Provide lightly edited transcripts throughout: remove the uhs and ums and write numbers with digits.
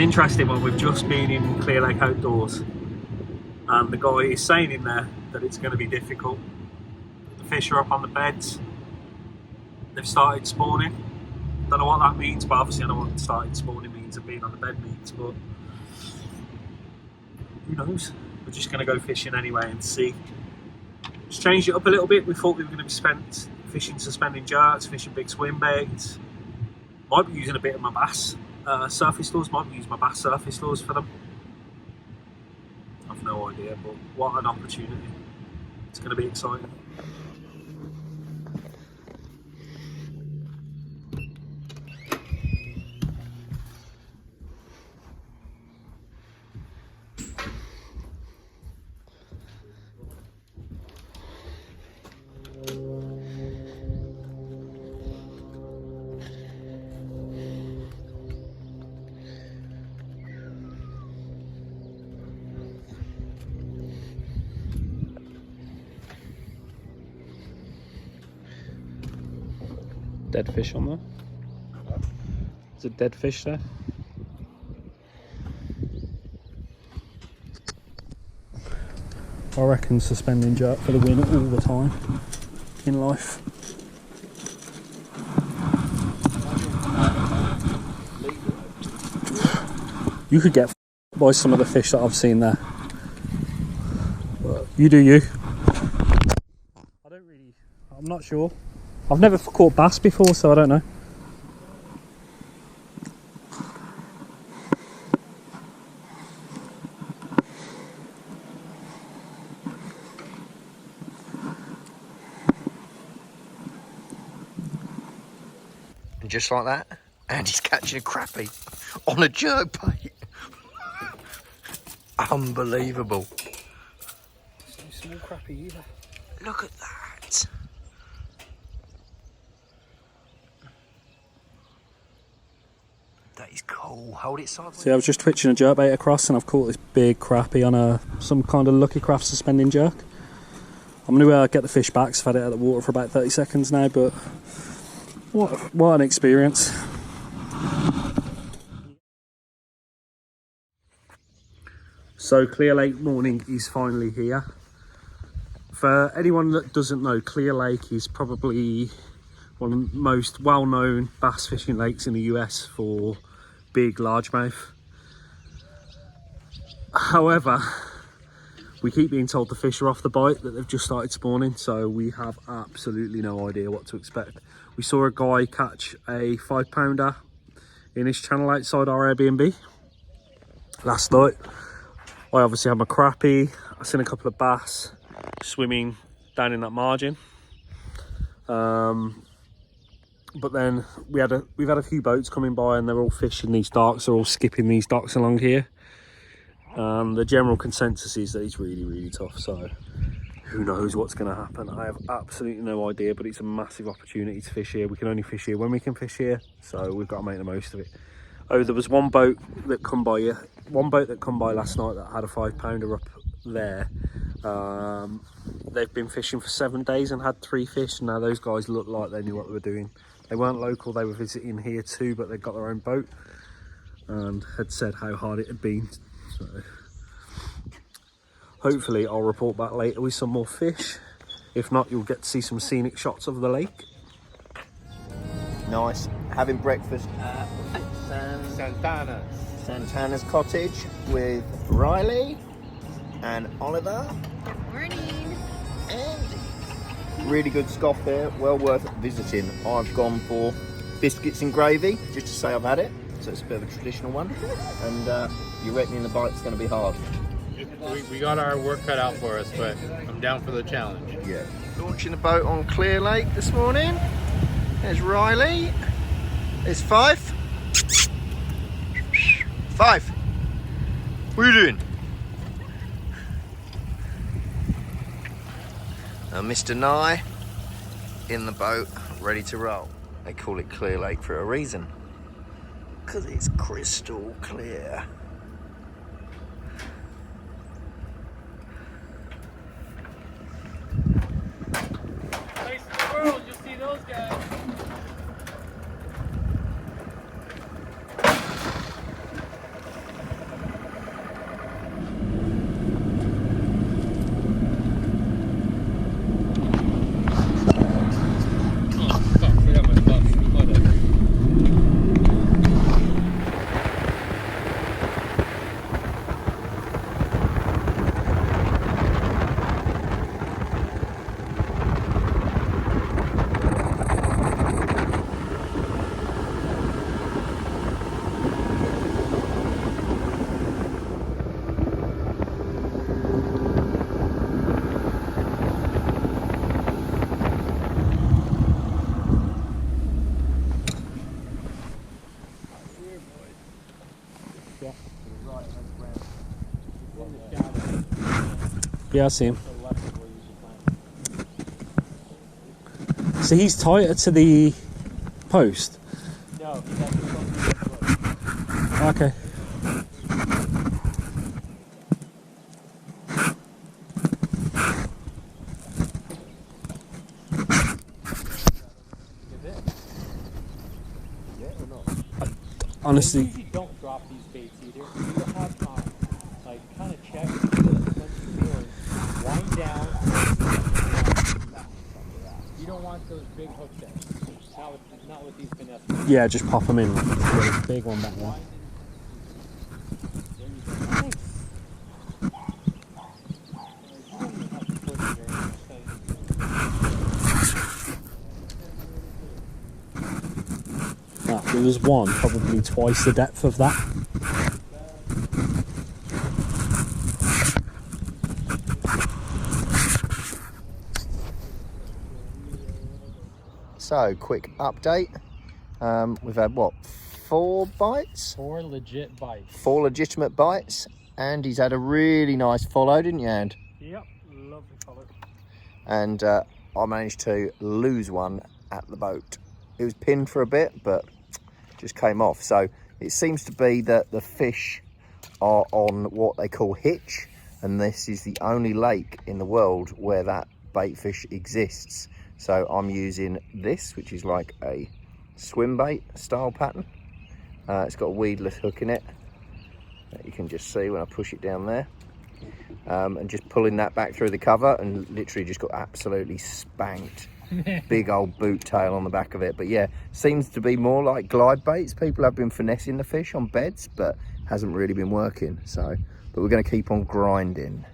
interesting one. We've just been in Clearlake Outdoors, and the guy is saying in there that it's going to be difficult. The fish are up on the beds. They've started spawning. Don't know what that means, but obviously I know what started spawning means and being on the bed means, but who knows? We're just going to go fishing anyway and see. Just changed it up a little bit. We thought we were going to be fishing suspending jerks, fishing big swim baits. Might be using a bit of my bass surface lures, might be using my bass surface lures for them. I've no idea, but what an opportunity. It's going to be exciting. Dead fish on there. There's a dead fish there. I reckon suspending jerk for the win all the time in life. You could get by some of the fish that I've seen there. But you do you. I'm not sure. I've never caught bass before, so I don't know. And just like that, Andy's catching a crappie on a jerk bait. Unbelievable. It's no small crappie either. Look at that. That is cool. Hold it sideways. See, I was just twitching a jerkbait across and I've caught this big crappie on some kind of Lucky Craft suspending jerk. I'm going to get the fish back, so I've had it out of the water for about 30 seconds now, but what an experience. So Clearlake morning is finally here. For anyone that doesn't know, Clearlake is probably one of the most well-known bass fishing lakes in the US for big largemouth. However, we keep being told the fish are off the bite, that they've just started spawning, so we have absolutely no idea what to expect. We saw a guy catch a 5-pounder in his channel outside our Airbnb last night. I obviously had my crappie. I've seen a couple of bass swimming down in that margin. But then we've had a few boats coming by and they're all fishing these docks, they're all skipping these docks along here. The general consensus is that it's really, really tough, so who knows what's going to happen. I have absolutely no idea, but it's a massive opportunity to fish here. We can only fish here when we can fish here, so we've got to make the most of it. Oh, there was one boat that come by last night that had a 5-pounder up there. They've been fishing for 7 days and had 3 fish. Now those guys looked like they knew what they were doing. They weren't local, they were visiting here too, but they'd got their own boat and had said how hard it had been. So hopefully I'll report back later with some more fish. If not, you'll get to see some scenic shots of the lake. Nice. Having breakfast at Santana's cottage with Riley and Oliver. Good morning. Andy. Really good scoff there, well worth visiting. I've gone for biscuits and gravy, just to say I've had it. So it's a bit of a traditional one. And you reckon the bite's going to be hard? We got our work cut out for us, but I'm down for the challenge. Yeah. Launching the boat on Clearlake this morning. There's Riley. There's Fife. Fife, what are you doing? And Mr. Nye in the boat, ready to roll. They call it Clearlake for a reason, because it's crystal clear. Place in the world, you'll see those guys. Yeah, I see him. To the left of where you should find him. So he's tighter to the post. No, he's actually supposed to be close. Okay. Is it? Yeah or not? They Honestly, usually don't drop these baits either. You have like kind of check once you feel it, wind down. You don't want those big hook sets. Not with these finesse. yeah, just pop them in. Yeah, big one back there. Wind in. There you go. Nice. You don't even have to push it very much. There was one probably twice the depth of that. So, quick update. We've had what, 4 bites? 4 legit bites. 4 legitimate bites, and he's had a really nice follow, didn't you, And? Yep, lovely follow. And I managed to lose one at the boat. It was pinned for a bit, but just came off. So it seems to be that the fish are on what they call hitch, and this is the only lake in the world where that bait fish exists. So I'm using this, which is like a swim bait style pattern. It's got a weedless hook in it that you can just see when I push it down there, and just pulling that back through the cover, and literally just got absolutely spanked. Big old boot tail on the back of it. But yeah, seems to be more like glide baits. People have been finessing the fish on beds, but hasn't really been working. So, but we're going to keep on grinding.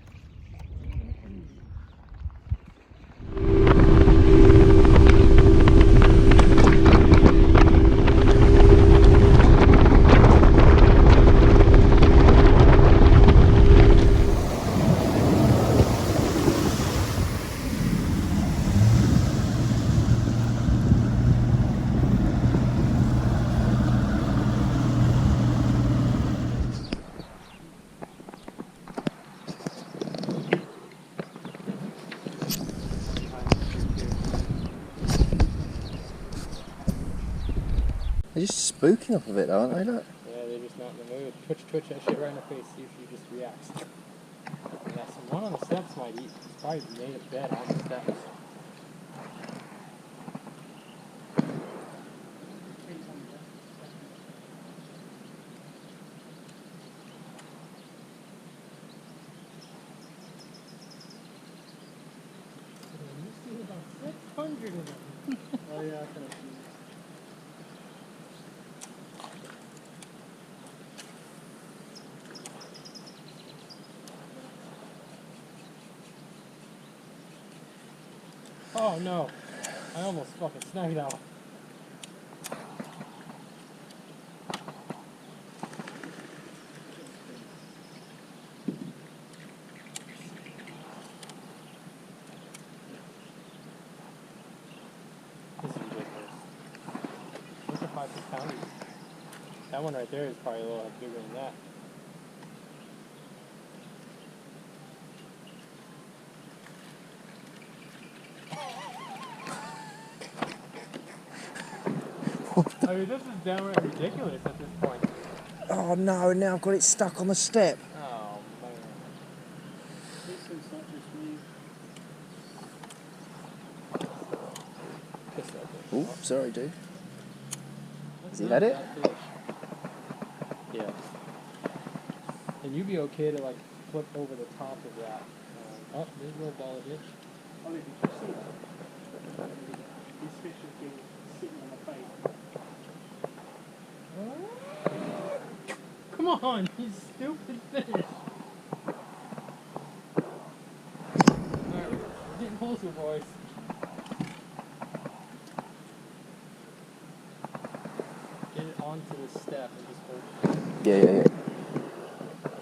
They're just spooking off of it, aren't they? Look. Yeah, they're just not in the mood. Twitch that shit right in her face, see if she just reacts. Yeah, so one on the steps might eat. It's probably made a bed on the steps. You see about 600 of them. Oh yeah, I can see. Oh no, I almost fucking snagged that one. This is ridiculous. Look at 5 poundies. That one right there is probably a little bigger than that. I mean, this is downright ridiculous at this point. Oh no, now I've got it stuck on the step. Oh, man. Oh, sorry, dude. Has he had it? Yeah. And you'd be okay to like flip over the top of that. Oh, there's a little ball of itch. Oh, did you see that? These fish have been sitting on the bait. Come on, you stupid fish. Alright, we're getting closer, boys. Get it onto the step and just hold it. Yeah.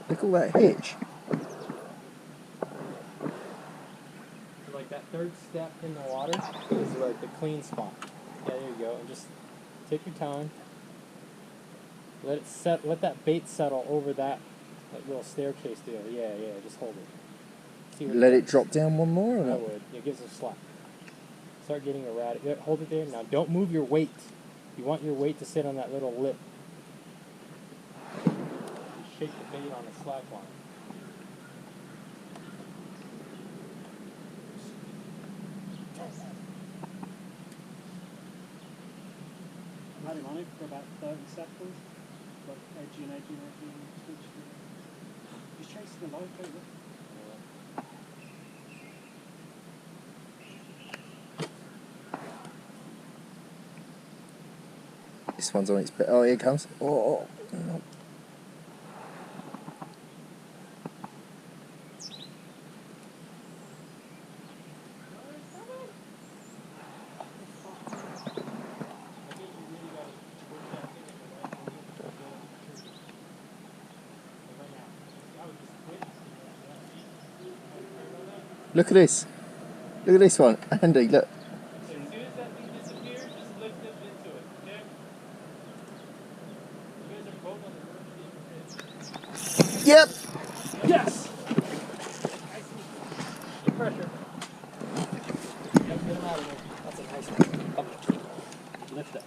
Look at all that hitch. Like that third step in the water is like the clean spot. Yeah, there you go. And just take your time. Let it set. Let that bait settle over that little staircase deal. Yeah. Just hold it. see what Let it does. drop down one more or I not? would. It gives a slack. Start getting erratic. Yeah, hold it there. Now don't move your weight. You want your weight to sit on that little lip. You shake the bait on the slack line. I had him on it for about 30 seconds. Like edgy and switch. He's chasing the light, don't you? This one's on its bit. Oh, here it comes. Oh. Look at this. Look at this one. Andy, look. As soon as that thing disappears, just lift it into it, okay? You guys are both on the verge. Yep. Yes! Good pressure. Yep, get him out of there. That's a nice one. Up. Lift it.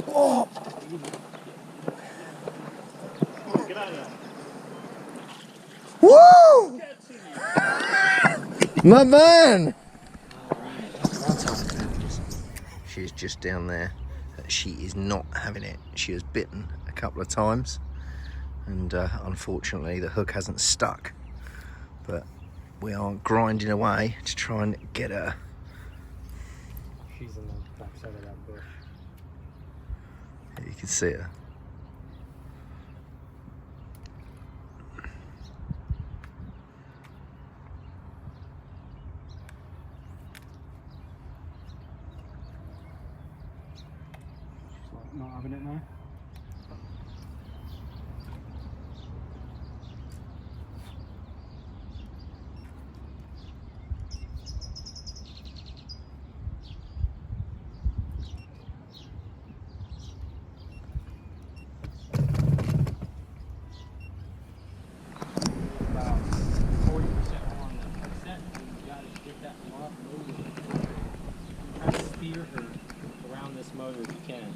Oh. Get out of there. Woo! My man! She's just down there. She is not having it. She has bitten a couple of times, and unfortunately the hook hasn't stuck. But we are grinding away to try and get her. She's in the backside of that bush. You can see her. Not having it now. About 40% on the percent. You gotta get that off moving. Try to steer her around this motor if you can.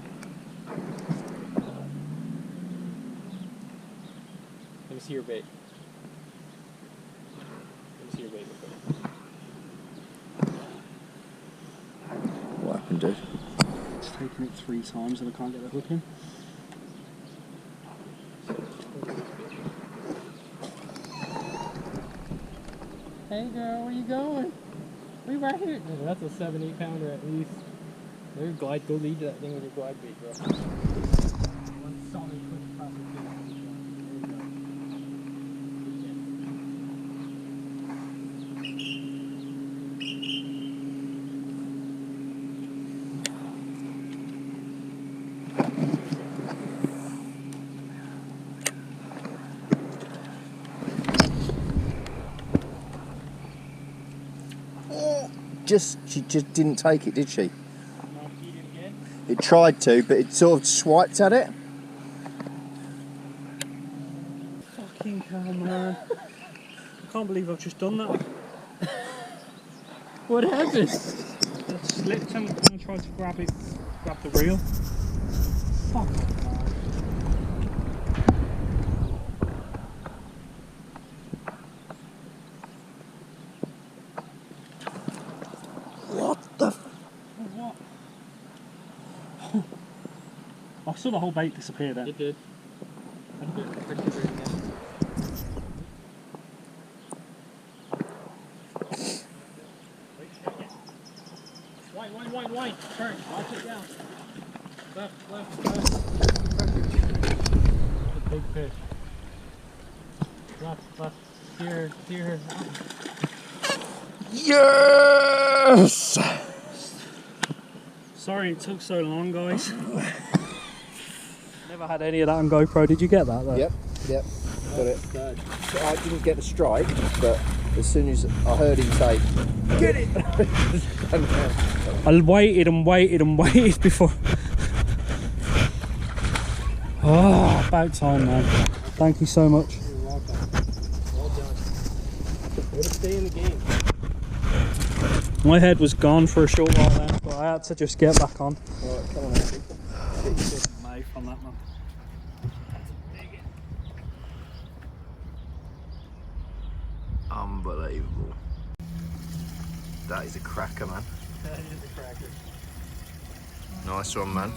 Let me see your bait. Let me see your bait real quick. What happened, dude? It's taken it 3 times and I can't get the hook in. Hey girl, where you going? We right here. That's a 7-8 pounder at least. There, glide. Go lead that thing with your glide bait, girl. One solid push across the field. She just didn't take it, did she? Now feed it again. It tried to, but it sort of swiped at it. Fucking hell, man. I can't believe I've just done that. What happened? I slipped and I tried to grab the reel. Fuck off, man. What the? What? I saw the whole bait disappear then. It did. Wine. Turn. Watch it down. Left. A big fish. Left. Steer her. Yes! Sorry it took so long, guys. Never had any of that on GoPro. Did you get that though? Yep, got it. So I didn't get the strike, but as soon as I heard him say, "Get it!" I waited before. Oh, about time, man. Thank you so much. You're welcome. Well done. Way to stay in the game. My head was gone for a short while then, but I had to just get back on. Alright, come on, Andy. Mouth on that man. Unbelievable. That is a cracker, man. That is a cracker. Nice one, man.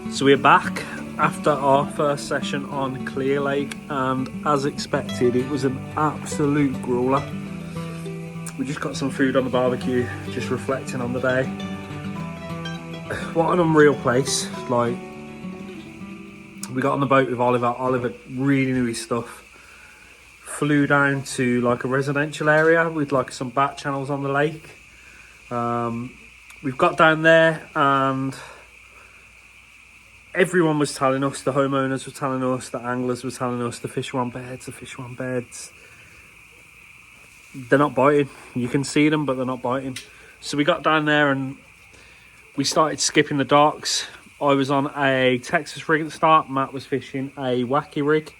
So we're back after our first session on Clearlake, and as expected it was an absolute grueler. We just got some food on the barbecue, just reflecting on the day. What an unreal place. Like, we got on the boat with Oliver. Oliver really knew his stuff. Flew down to like a residential area with like some bat channels on the lake. We've got down there and everyone was telling us, the homeowners were telling us, the anglers were telling us, the fish were on beds, the fish were on beds. They're not biting. You can see them, but they're not biting. So we got down there and we started skipping the docks. I was on a Texas rig at the start. Matt was fishing a wacky rig.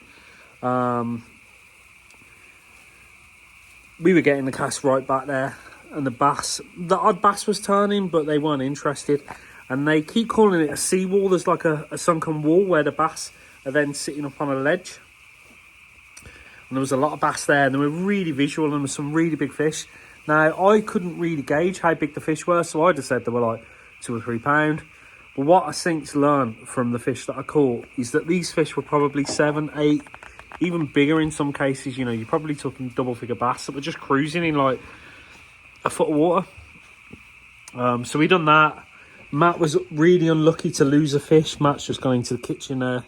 We were getting the cast right back there, and the odd bass was turning, but they weren't interested. And they keep calling it a seawall. There's like a sunken wall where the bass are then sitting up on a ledge. And there was a lot of bass there, and they were really visual, and there were some really big fish. Now, I couldn't really gauge how big the fish were, so I just said they were like 2 or 3 pound. But what I since learned from the fish that I caught is that these fish were probably 7, 8, even bigger in some cases. You know, you're probably talking double-figure bass that were just cruising in like a foot of water. So we done that. Matt was really unlucky to lose a fish. Matt's just going to the kitchen there.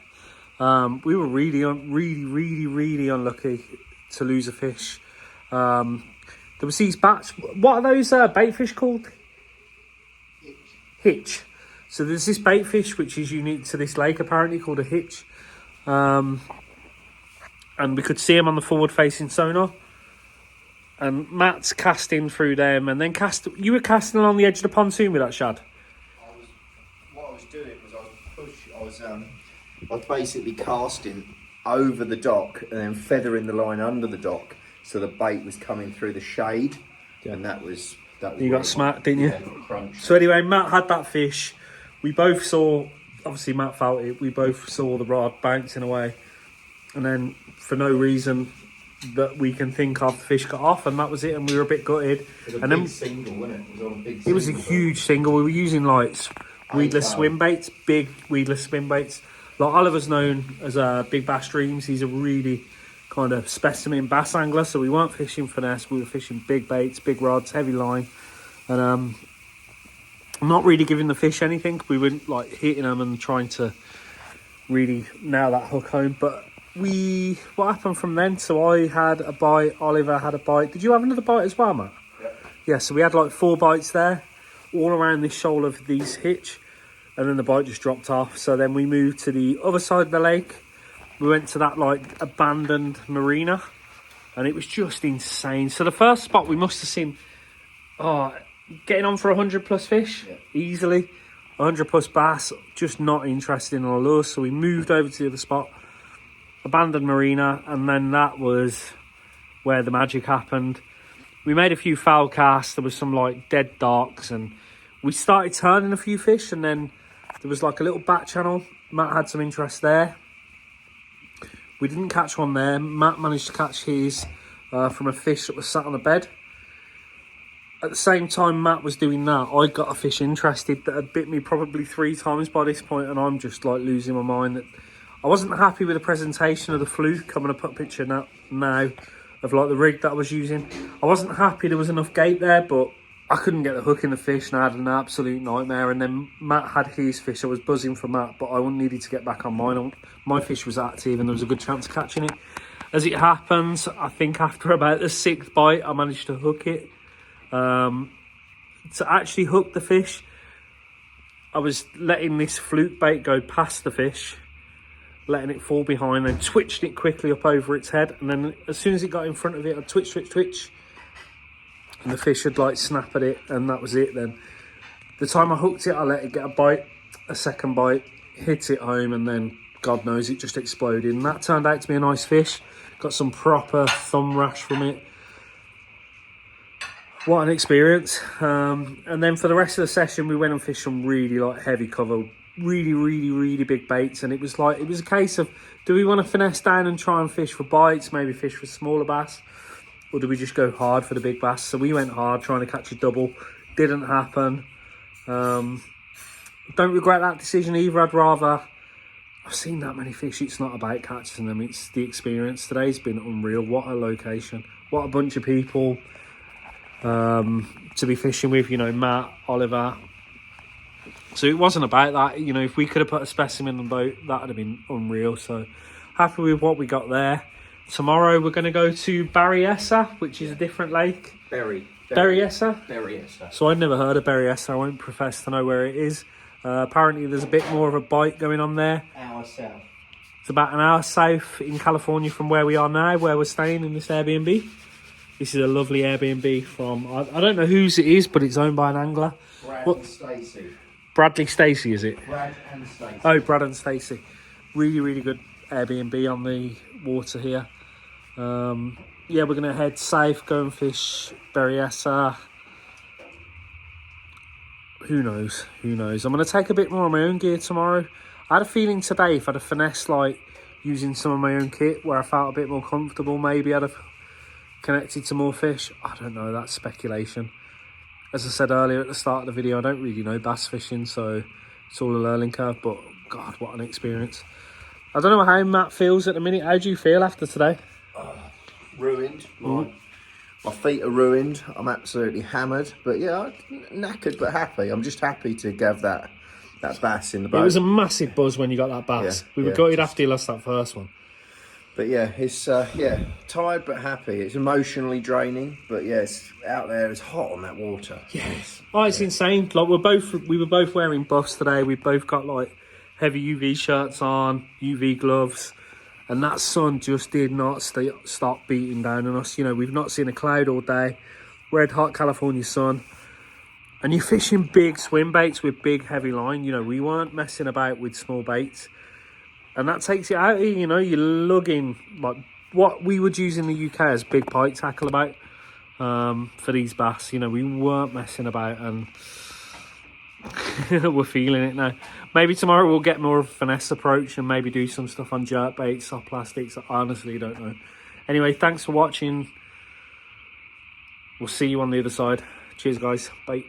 We were really unlucky to lose a fish. There was these bats. What are those bait fish called? Hitch. So there's this bait fish which is unique to this lake apparently, called a hitch. And we could see him on the forward-facing sonar. And Matt's casting through them, and then you were casting along the edge of the pontoon with that shad. I was basically casting over the dock and then feathering the line under the dock, so the bait was coming through the shade, and that was you got smacked, didn't you? Yeah, crunch. So anyway, Matt had that fish. We both saw, obviously Matt felt it, we both saw the rod bouncing away, and then for no reason that we can think of, the fish got off, and that was it, and we were a bit gutted. It was a and big then single, wasn't it? It was on a big it was a huge single. We were using like weedless swim baits, big weedless swim baits. Like Oliver's known as Big Bass Dreams. He's a really kind of specimen bass angler, so we weren't fishing finesse. We were fishing big baits, big rods, heavy line, and not really giving the fish anything. We weren't like hitting them and trying to really nail that hook home. But what happened from then? So I had a bite. Oliver had a bite. Did you have another bite as well, Matt? Yeah. So we had like 4 bites there, all around this shoal of these hitch. And then the bite just dropped off. So then we moved to the other side of the lake. We went to that like abandoned marina, and it was just insane. So the first spot we must have seen, getting on for 100 plus fish, easily. 100 plus bass, just not interested in our lure. So we moved over to the other spot, abandoned marina, and then that was where the magic happened. We made a few foul casts. There was some like dead darks, and we started turning a few fish, and then there was like a little bat channel. Matt had some interest there. We didn't catch one there. Matt managed to catch his from a fish that was sat on a bed. At the same time Matt was doing that, I got a fish interested that had bit me probably 3 times by this point, and I'm just like losing my mind. I wasn't happy with the presentation of the fluke. I'm going to put a picture now of like the rig that I was using. I wasn't happy there was enough gate there, but I couldn't get the hook in the fish and I had an absolute nightmare. And then Matt had his fish. I was buzzing for Matt, but I needed to get back on mine. My fish was active and there was a good chance of catching it. As it happens, I think after about the 6th bite, I managed to hook it. To actually hook the fish, I was letting this fluke bait go past the fish, letting it fall behind, then twitched it quickly up over its head. And then as soon as it got in front of it, I'd twitch. And the fish would like snap at it, and that was it then. The time I hooked it, I let it get a bite, a second bite, hit it home, and then God knows it just exploded. And that turned out to be a nice fish. Got some proper thumb rash from it. What an experience. And then for the rest of the session, we went and fished some really like heavy cover, really big baits. And it was a case of, do we want to finesse down and try and fish for bites, maybe fish for smaller bass? Or do we just go hard for the big bass? So we went hard trying to catch a double. Didn't happen. Don't regret that decision either. I've seen that many fish. It's not about catching them. It's the experience. Today's been unreal. What a location. What a bunch of people to be fishing with. You know, Matt, Oliver. So it wasn't about that. You know, if we could have put a specimen on the boat, that would have been unreal. So happy with what we got there. Tomorrow we're going to go to Berryessa, which is a different lake. Berryessa? Berryessa. So I'd never heard of Berryessa. I won't profess to know where it is. Apparently there's a bit more of a bite going on there. Hour south. It's about an hour south in California from where we are now, where we're staying in this Airbnb. This is a lovely Airbnb from, I don't know whose it is, but it's owned by an angler. Brad and Stacey. Bradley Stacey, is it? Brad and Stacey. Oh, Brad and Stacey. Really good Airbnb on the water here. Yeah, we're going to head south, go and fish Berryessa. Who knows? I'm going to take a bit more of my own gear tomorrow. I had a feeling today, if I'd have finessed like using some of my own kit where I felt a bit more comfortable, maybe I'd have connected to more fish. I don't know, that's speculation. As I said earlier at the start of the video, I don't really know bass fishing, so it's all a learning curve, but God, what an experience. I don't know how Matt feels at the minute. How do you feel after today? Ruined. My feet are ruined. I'm absolutely hammered. But yeah, knackered but happy. I'm just happy to have that bass in the boat. It was a massive buzz when you got that bass. Yeah, we were gutted after you lost that first one. But yeah, it's tired but happy. It's emotionally draining. But yeah, it's out there. It's hot on that water. Yes. It's insane. Like we were both wearing buffs today. We both got like heavy UV shirts on, UV gloves. And that sun just did not stop beating down on us. You know, we've not seen a cloud all day. Red hot California sun. And you're fishing big swim baits with big heavy line. You know, we weren't messing about with small baits. And that takes it out of you, you know. You're lugging, like, what we would use in the UK as big pike tackle about for these bass. You know, we weren't messing about and we're feeling it now. Maybe tomorrow we'll get more of a finesse approach and maybe do some stuff on jerk baits, soft plastics. I honestly don't know. Anyway, thanks for watching. We'll see you on the other side. Cheers, guys. Bye.